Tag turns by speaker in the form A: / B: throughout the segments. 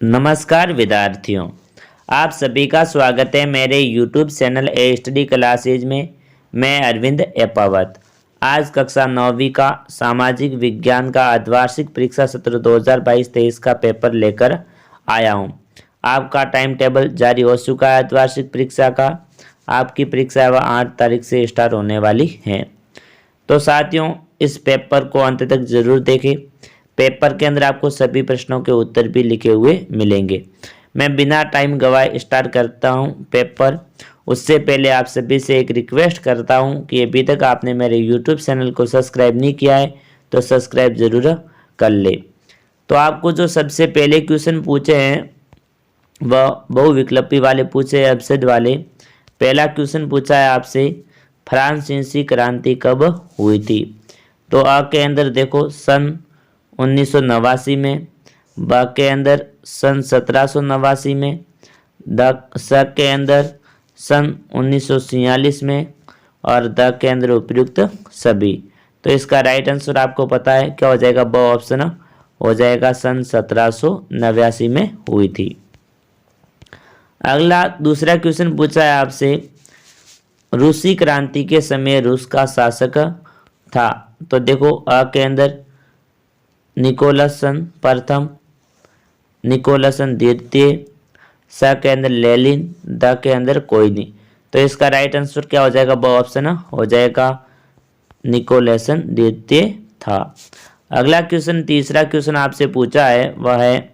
A: नमस्कार विद्यार्थियों, आप सभी का स्वागत है मेरे YouTube चैनल ए स्टडी क्लासेज में। मैं अरविंद एपावत आज कक्षा 9वीं का सामाजिक विज्ञान का अर्धवार्षिक परीक्षा सत्र 2022-23 का पेपर लेकर आया हूं। आपका टाइम टेबल जारी हो चुका है। अर्धवार्षिक परीक्षा का आपकी परीक्षा 8 तारीख से स्टार्ट होने वाली है। तो साथियों, इस पेपर को अंत तक जरूर देखें। पेपर के अंदर आपको सभी प्रश्नों के उत्तर भी लिखे हुए मिलेंगे। मैं बिना टाइम गवाए स्टार्ट करता हूं पेपर। उससे पहले आप सभी से एक रिक्वेस्ट करता हूं कि अभी तक आपने मेरे यूट्यूब चैनल को सब्सक्राइब नहीं किया है तो सब्सक्राइब जरूर कर ले। तो आपको जो सबसे पहले क्वेश्चन पूछे हैं वह बहुविकल्पी वाले पूछे हैं, अपशब्द वाले। पहला क्वेश्चन पूछा है आपसे, फ्रांसीसी क्रांति कब हुई थी? तो आ के अंदर देखो सन 1989 में, ब के अंदर सन 1789 में, स के अंदर सन 1946 में और द के अंदर उपयुक्त सभी। तो इसका राइट आंसर आपको पता है क्या हो जाएगा? ब ऑप्शन हो जाएगा, सन 1789 में हुई थी। अगला दूसरा क्वेश्चन पूछा है आपसे, रूसी क्रांति के समय रूस का शासक था। तो देखो अ के अंदर निकोलसन प्रथम, निकोलसन द्वितीय, स के अंदर लेनिन, द के अंदर कोई नहीं। तो इसका राइट आंसर क्या हो जाएगा? ब ऑप्शन हो जाएगा, निकोलसन द्वितीय था। अगला क्वेश्चन, तीसरा क्वेश्चन आपसे पूछा है वह है,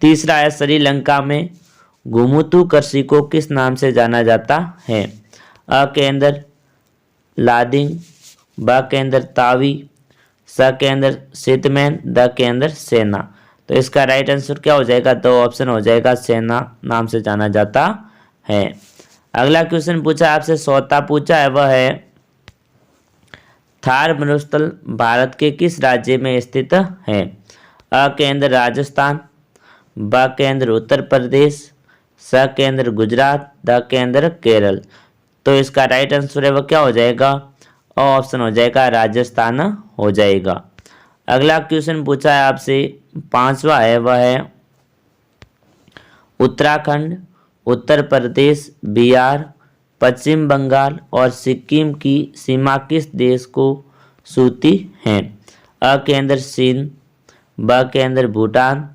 A: तीसरा है, श्रीलंका में घुमुतु कृषि को किस नाम से जाना जाता है? अ के अंदर लादिंग, ब के अंदर तावी, स के अंदर सितमैन, द के अंदर सेना। तो इसका राइट आंसर क्या हो जाएगा? दो ऑप्शन हो जाएगा, सेना नाम से जाना जाता है। अगला क्वेश्चन पूछा आपसे, चौथा पूछा है वह है, थार मरुस्थल भारत के किस राज्य में स्थित है? अ के अंदर राजस्थान, ब के अंदर उत्तर प्रदेश, स के अंदर गुजरात, द के अंदर केरल। तो इसका राइट आंसर है वह क्या हो जाएगा? ऑप्शन हो जाएगा, राजस्थान हो जाएगा। अगला क्वेश्चन पूछा है आपसे, पांचवा है वह है, उत्तराखंड, उत्तर प्रदेश, बिहार, पश्चिम बंगाल और सिक्किम की सीमा किस देश को छूती है? अ के अंदर चीन, ब के अंदर भूटान,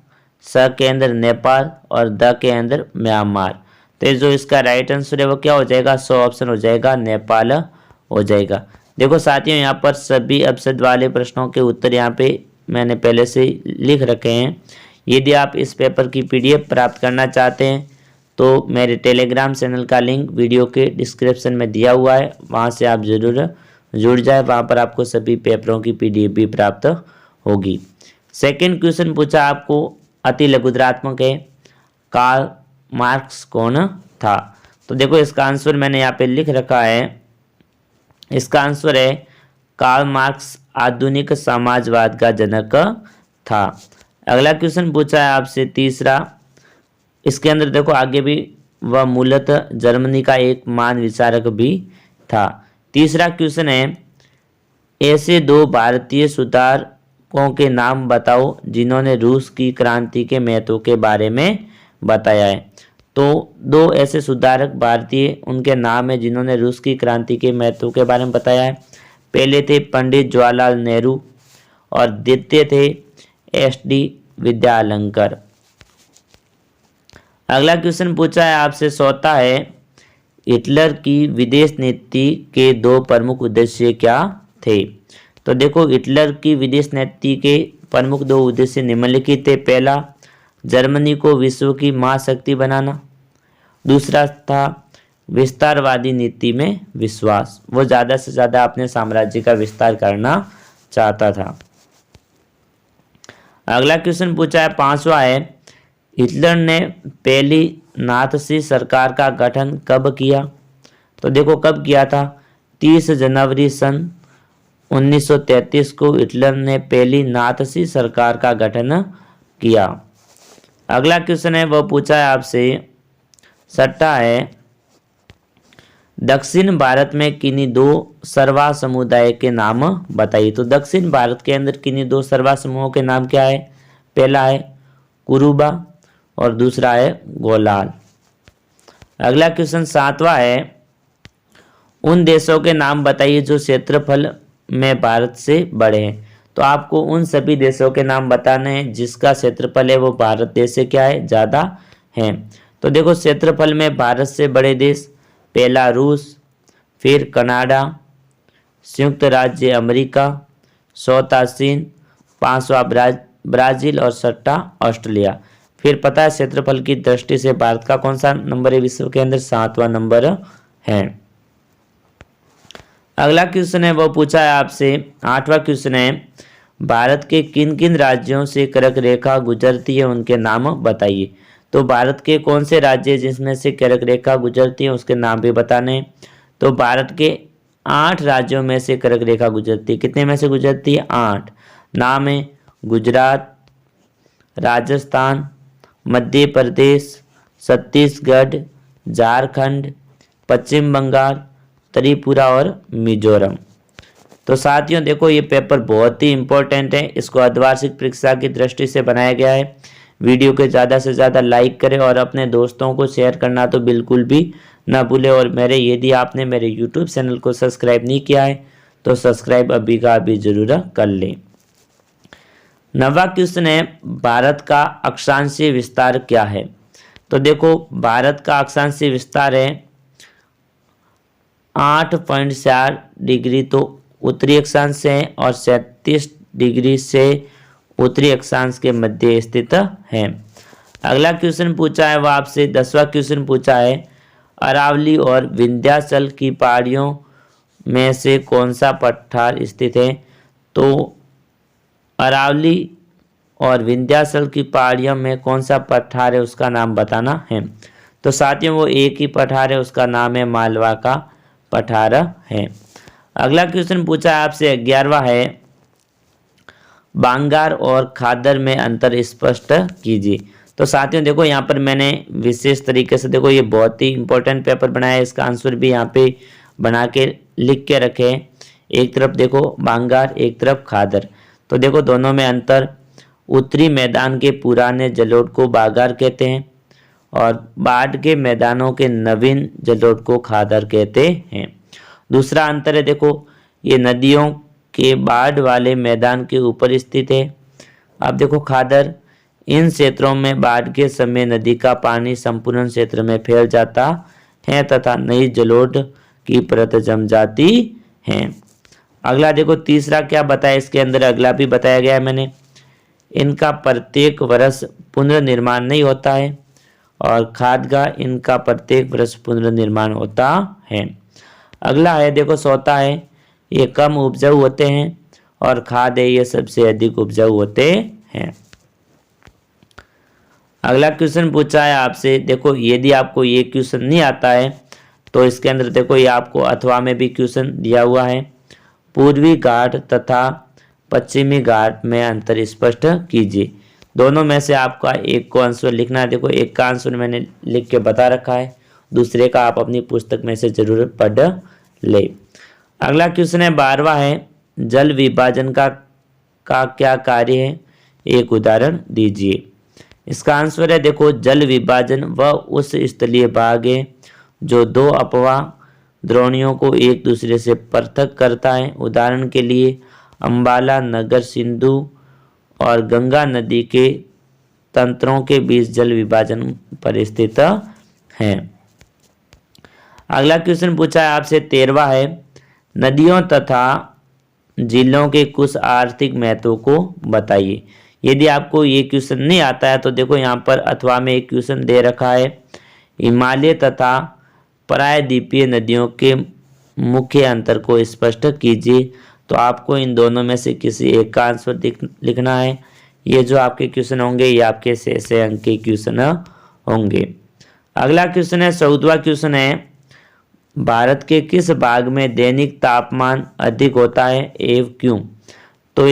A: स के अंदर नेपाल और द के अंदर म्यांमार। तो जो इसका राइट आंसर है वो क्या हो जाएगा? सो ऑप्शन हो जाएगा, नेपाल हो जाएगा। देखो साथियों, यहाँ पर सभी अपशब्द वाले प्रश्नों के उत्तर यहाँ पे मैंने पहले से लिख रखे हैं। यदि आप इस पेपर की पीडीएफ प्राप्त करना चाहते हैं तो मेरे टेलीग्राम चैनल का लिंक वीडियो के डिस्क्रिप्शन में दिया हुआ है, वहाँ से आप ज़रूर जुड़ जाए। वहाँ पर आपको सभी पेपरों की पीडीएफ भी प्राप्त होगी। सेकेंड क्वेश्चन पूछा आपको, अति लघुत्रात्मक है, कार्ल मार्क्स कौन था? तो देखो इसका आंसर मैंने यहाँ पे लिख रखा है। इसका आंसर है, कार्ल मार्क्स आधुनिक समाजवाद का जनक था। अगला क्वेश्चन पूछा है आपसे तीसरा, इसके अंदर देखो आगे भी, वह मूलतः जर्मनी का एक महान विचारक भी था। तीसरा क्वेश्चन है, ऐसे दो भारतीय सुधारकों के नाम बताओ जिन्होंने रूस की क्रांति के महत्व के बारे में बताया है। तो दो ऐसे सुधारक भारतीय, उनके नाम है जिन्होंने रूस की क्रांति के महत्व के बारे में बताया है। पहले थे पंडित जवाहरलाल नेहरू और द्वितीय थे एस.डी. विद्यालंकर। अगला क्वेश्चन पूछा है आपसे, चौथा है, हिटलर की विदेश नीति के दो प्रमुख उद्देश्य क्या थे? तो देखो हिटलर की विदेश नीति के प्रमुख दो उद्देश्य निम्नलिखित थे। पहला, जर्मनी को विश्व की महाशक्ति बनाना। दूसरा था विस्तारवादी नीति में विश्वास। वो ज़्यादा से ज़्यादा अपने साम्राज्य का विस्तार करना चाहता था। अगला क्वेश्चन पूछा है पांचवा है, हिटलर ने पहली नाथसी सरकार का गठन कब किया? तो देखो कब किया था? 30 जनवरी सन 1933 को हिटलर ने पहली नाथसी सरकार का गठन किया। अगला क्वेश्चन है वो पूछा है आपसे, छठा है, दक्षिण भारत में किन्हीं दो सर्वा समुदाय के नाम बताइए। तो दक्षिण भारत के अंदर किन्हीं दो सर्वा समूहों के नाम क्या है? पहला है कुरुबा और दूसरा है गोलाल। अगला क्वेश्चन 7वां है, उन देशों के नाम बताइए जो क्षेत्रफल में भारत से बड़े हैं। तो आपको उन सभी देशों के नाम बताने हैं जिसका क्षेत्रफल है वो भारत देश से क्या है, ज़्यादा है। तो देखो क्षेत्रफल में भारत से बड़े देश, पहला रूस, फिर कनाडा, संयुक्त राज्य अमेरिका, चौथा चीन, पांचवा ब्राजील और छठा ऑस्ट्रेलिया। फिर पता है क्षेत्रफल की दृष्टि से भारत का कौन सा नंबर है विश्व के अंदर, 7वां नंबर है। अगला क्वेश्चन है वो पूछा है आपसे, 8वां क्वेश्चन है, भारत के किन किन राज्यों से कर्क रेखा गुजरती है उनके नाम बताइए। तो भारत के कौन से राज्य जिसमें से कर्क रेखा गुजरती है उसके नाम भी बताने। तो भारत के 8 राज्यों में से कर्क रेखा गुजरती है। कितने में से गुजरती है, 8। नाम है गुजरात, राजस्थान, मध्य प्रदेश, छत्तीसगढ़, झारखंड, पश्चिम बंगाल, त्रिपुरा और मिजोरम। तो साथियों देखो ये पेपर बहुत ही इम्पोर्टेंट है, इसको अर्धवार्षिक परीक्षा की दृष्टि से बनाया गया है। वीडियो को ज़्यादा से ज़्यादा लाइक करें और अपने दोस्तों को शेयर करना तो बिल्कुल भी ना भूलें। और यदि आपने मेरे यूट्यूब चैनल को सब्सक्राइब नहीं किया है तो सब्सक्राइब अभी का अभी जरूर कर लें। 9वां क्वेश्चन है, भारत का अक्षांशीय विस्तार क्या है। तो देखो भारत का अक्षांशीय विस्तार है 8.4 डिग्री तो उत्तरी अक्षांश से है और 37 डिग्री से उत्तरी अक्षांश के मध्य स्थित है। अगला क्वेश्चन पूछा है वो आपसे 10वां क्वेश्चन पूछा है, अरावली और विंध्याचल की पहाड़ियों में से कौन सा पठार स्थित है। तो अरावली और विंध्याचल की पहाड़ियों में कौन सा पठार है उसका नाम बताना है। तो साथियों वो एक ही पठार है, उसका नाम है मालवा का पठार है। अगला क्वेश्चन पूछा है आपसे 11वां है, बांगार और खादर में अंतर स्पष्ट कीजिए। तो साथियों देखो यहाँ पर मैंने विशेष तरीके से देखो ये बहुत ही इंपॉर्टेंट पेपर बनाया है, इसका आंसर भी यहाँ पे बना के लिख के रखे हैं। एक तरफ देखो बांगार, एक तरफ खादर। तो देखो दोनों में अंतर, उत्तरी मैदान के पुराने जलोढ़ को बागार कहते हैं और बाढ़ के मैदानों के नवीन जलोढ़ को खादर कहते हैं। दूसरा अंतर है देखो ये नदियों के बाढ़ वाले मैदान के ऊपर स्थित है। अब देखो खादर, इन क्षेत्रों में बाढ़ के समय नदी का पानी संपूर्ण क्षेत्र में फैल जाता है तथा नई जलोढ़ की परत जम जाती है। अगला देखो तीसरा क्या बताया इसके अंदर, अगला भी बताया गया है मैंने, इनका प्रत्येक वर्ष पुनर्निर्माण नहीं होता है और खाद का इनका प्रत्येक वर्ष पुनर्निर्माण होता है। अगला है देखो चौथा है, ये कम उपजाऊ होते हैं और खाद है ये सबसे अधिक उपजाऊ होते हैं। अगला क्वेश्चन पूछा है आपसे, देखो यदि आपको ये क्वेश्चन नहीं आता है तो इसके अंदर देखो ये आपको अथवा में भी क्वेश्चन दिया हुआ है, पूर्वी घाट तथा पश्चिमी घाट में अंतर स्पष्ट कीजिए। दोनों में से आपका एक को आंसर लिखना है। देखो एक का आंसर मैंने लिख के बता रखा है, दूसरे का आप अपनी पुस्तक में से जरूर पढ़ ले। अगला क्वेश्चन है 12वां है, जल विभाजन का क्या कार्य है, एक उदाहरण दीजिए। इसका आंसर है देखो जल विभाजन वह उस स्थलीय भाग है जो दो अपवाह द्रोणियों को एक दूसरे से पृथक करता है। उदाहरण के लिए अंबाला नगर सिंधु और गंगा नदी के तंत्रों के बीच जल विभाजन पर स्थित है। अगला क्वेश्चन पूछा है आपसे 13वां है, नदियों तथा झीलों के कुछ आर्थिक महत्व को बताइए। यदि आपको ये क्वेश्चन नहीं आता है तो देखो यहाँ पर अथवा में एक क्वेश्चन दे रखा है, हिमालय तथा प्रायद्वीपीय नदियों के मुख्य अंतर को स्पष्ट कीजिए। तो आपको इन दोनों में से किसी एक का आंसर लिखना है। ये जो आपके क्वेश्चन होंगे ये आपके 6 अंक के क्वेश्चन होंगे। अगला क्वेश्चन है 14वां क्वेश्चन है, भारत के किस भाग में दैनिक तापमान अधिक होता है एवं क्यों। तो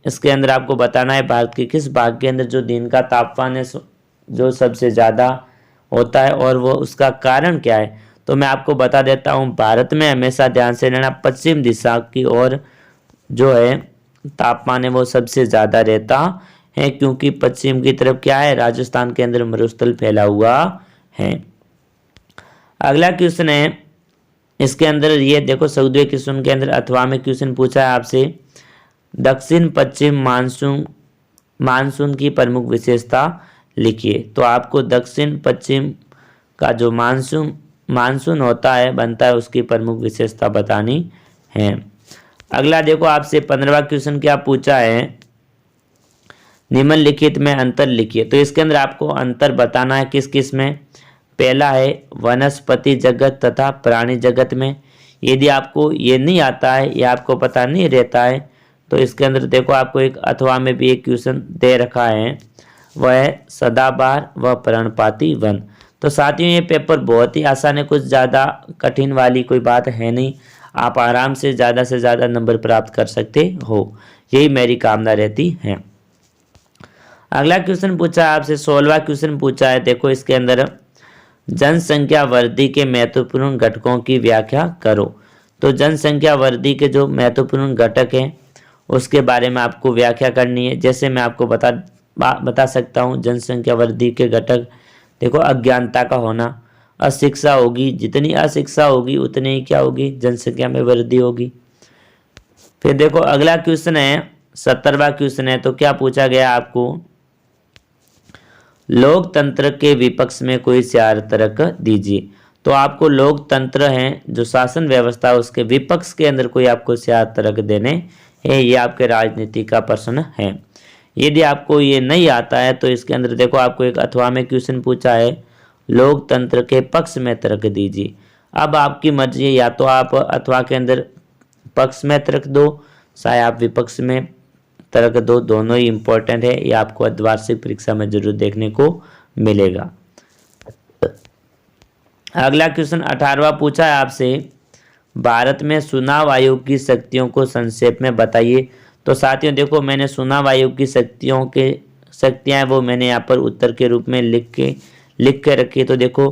A: इसके अंदर आपको बताना है भारत के किस भाग के अंदर जो दिन का तापमान है जो सबसे ज़्यादा होता है और वो उसका कारण क्या है। तो मैं आपको बता देता हूँ, भारत में हमेशा ध्यान से रहना, पश्चिम दिशा की ओर जो है तापमान है वो सबसे ज़्यादा रहता है, क्योंकि पश्चिम की तरफ क्या है, राजस्थान के अंदर मरुस्थल फैला हुआ है। अगला क्वेश्चन है, इसके अंदर ये देखो 14वें क्वेश्चन के अंदर अथवा में क्वेश्चन पूछा है आपसे, दक्षिण पश्चिम मानसून की प्रमुख विशेषता लिखिए। तो आपको दक्षिण पश्चिम का जो मानसून होता है, बनता है, उसकी प्रमुख विशेषता बतानी है। अगला देखो आपसे 15वां क्वेश्चन क्या पूछा है, निम्नलिखित में अंतर लिखिए। तो इसके अंदर आपको अंतर बताना है किस किस में। पहला है वनस्पति जगत तथा प्राणी जगत में। यदि आपको ये नहीं आता है या आपको पता नहीं रहता है तो इसके अंदर देखो आपको एक अथवा में भी एक क्वेश्चन दे रखा है, वह है सदाबहार व पर्णपाती वन। तो साथियों ये पेपर बहुत ही आसान है, कुछ ज़्यादा कठिन वाली कोई बात है नहीं, आप आराम से ज़्यादा नंबर प्राप्त कर सकते हो, यही मेरी कामना रहती है। अगला क्वेश्चन पूछा है आपसे 16वां क्वेश्चन पूछा है, देखो इसके अंदर जनसंख्या वृद्धि के महत्वपूर्ण घटकों की व्याख्या करो। तो जनसंख्या वृद्धि के जो महत्वपूर्ण घटक हैं उसके बारे में आपको व्याख्या करनी है। जैसे मैं आपको बता सकता हूँ जनसंख्या वृद्धि के घटक, देखो अज्ञानता का होना, अशिक्षा होगी, जितनी अशिक्षा होगी उतनी ही क्या होगी, जनसंख्या में वृद्धि होगी। फिर देखो अगला क्वेश्चन है 17वां क्वेश्चन है, तो क्या पूछा गया आपको, लोकतंत्र के विपक्ष में कोई चार तर्क दीजिए। तो आपको लोकतंत्र है जो शासन व्यवस्था उसके विपक्ष के अंदर कोई आपको चार तर्क देने हैं, ये आपके राजनीति का प्रश्न है। यदि आपको ये नहीं आता है तो इसके अंदर देखो आपको एक अथवा में क्वेश्चन पूछा है, लोकतंत्र के पक्ष में तर्क दीजिए। अब आपकी मर्जी है, या तो आप अथवा के अंदर पक्ष में तर्क दो, चाहे आप विपक्ष में तर्क दो, दोनों ही इंपॉर्टेंट है, ये आपको अर्धवार्षिक परीक्षा में जरूर देखने को मिलेगा। अगला क्वेश्चन 18वां पूछा है आपसे, भारत में चुनाव आयोग की शक्तियों को संक्षेप में बताइए। तो साथियों देखो मैंने चुनाव आयोग की शक्तियां वो मैंने यहाँ पर उत्तर के रूप में लिख के रखी। तो देखो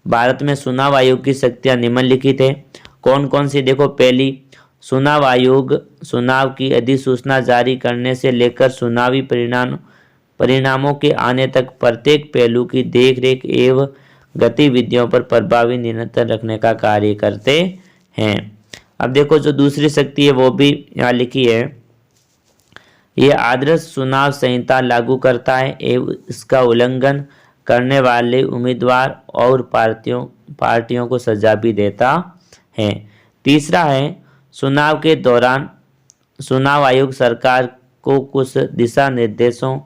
A: भारत में चुनाव आयोग की शक्तियां निम्नलिखित है, कौन कौन सी, देखो पहली, चुनाव आयोग चुनाव की अधिसूचना जारी करने से लेकर चुनावी परिणामों के आने तक प्रत्येक पहलू की देखरेख एवं गतिविधियों पर प्रभावी नियंत्रण रखने का कार्य करते हैं। अब देखो जो दूसरी शक्ति है वो भी यहाँ लिखी है, ये आदर्श चुनाव संहिता लागू करता है एवं इसका उल्लंघन करने वाले उम्मीदवार और पार्टियों को सजा भी देता है। तीसरा है, चुनाव के दौरान चुनाव आयोग सरकार को कुछ दिशा निर्देशों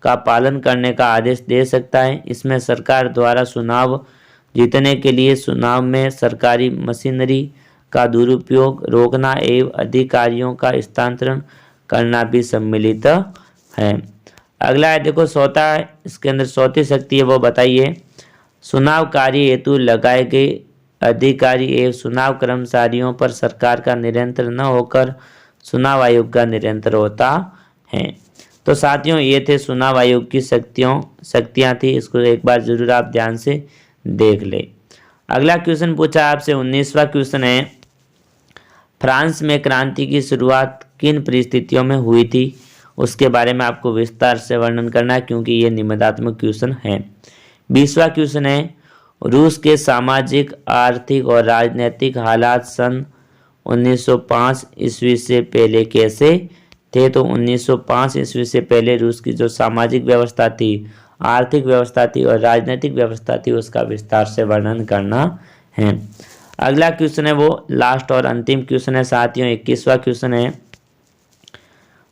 A: का पालन करने का आदेश दे सकता है। इसमें सरकार द्वारा चुनाव जीतने के लिए चुनाव में सरकारी मशीनरी का दुरुपयोग रोकना एवं अधिकारियों का स्थानांतरण करना भी सम्मिलित है। अगला है देखो चौथा, इसके अंदर चौथी शक्ति है वो बताइए, चुनाव कार्य हेतु लगाए गए अधिकारी एवं चुनाव कर्मचारियों पर सरकार का नियंत्रण न होकर चुनाव आयोग का नियंत्रण होता है। तो साथियों ये थे चुनाव आयोग की शक्तियां थी, इसको एक बार जरूर आप ध्यान से देख ले। अगला क्वेश्चन पूछा आपसे 19वां क्वेश्चन है, फ्रांस में क्रांति की शुरुआत किन परिस्थितियों में हुई थी, उसके बारे में आपको विस्तार से वर्णन करना है क्योंकि ये निबंधात्मक क्वेश्चन है। 20वां क्वेश्चन है, रूस के सामाजिक आर्थिक और राजनीतिक हालात सन 1905 ईस्वी से पहले कैसे थे। तो 1905 ईस्वी से पहले रूस की जो सामाजिक व्यवस्था थी, आर्थिक व्यवस्था थी और राजनीतिक व्यवस्था थी उसका विस्तार से वर्णन करना है। अगला क्वेश्चन है वो लास्ट और अंतिम क्वेश्चन है साथियों, 21वां क्वेश्चन है,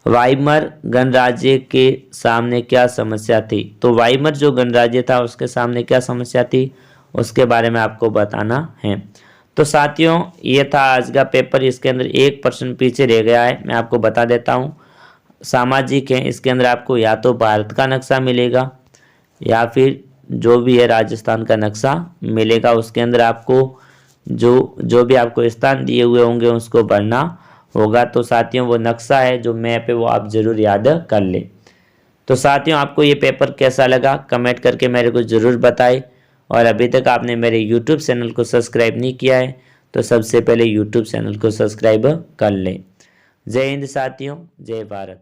A: वाइमर गणराज्य के सामने क्या समस्या थी। तो वाइमर जो गणराज्य था उसके सामने क्या समस्या थी उसके बारे में आपको बताना है। तो साथियों ये था आज का पेपर, इसके अंदर एक प्रश्न पीछे रह गया है, मैं आपको बता देता हूँ। सामाजिक है, इसके अंदर आपको या तो भारत का नक्शा मिलेगा या फिर जो भी है राजस्थान का नक्शा मिलेगा। उसके अंदर आपको जो भी आपको स्थान दिए हुए होंगे उसको भरना होगा। तो साथियों वो नक्शा है जो मैप है वो आप जरूर याद कर ले। तो साथियों आपको ये पेपर कैसा लगा कमेंट करके मेरे को ज़रूर बताएं, और अभी तक आपने मेरे YouTube चैनल को सब्सक्राइब नहीं किया है तो सबसे पहले YouTube चैनल को सब्सक्राइब कर लें। जय हिंद साथियों, जय भारत।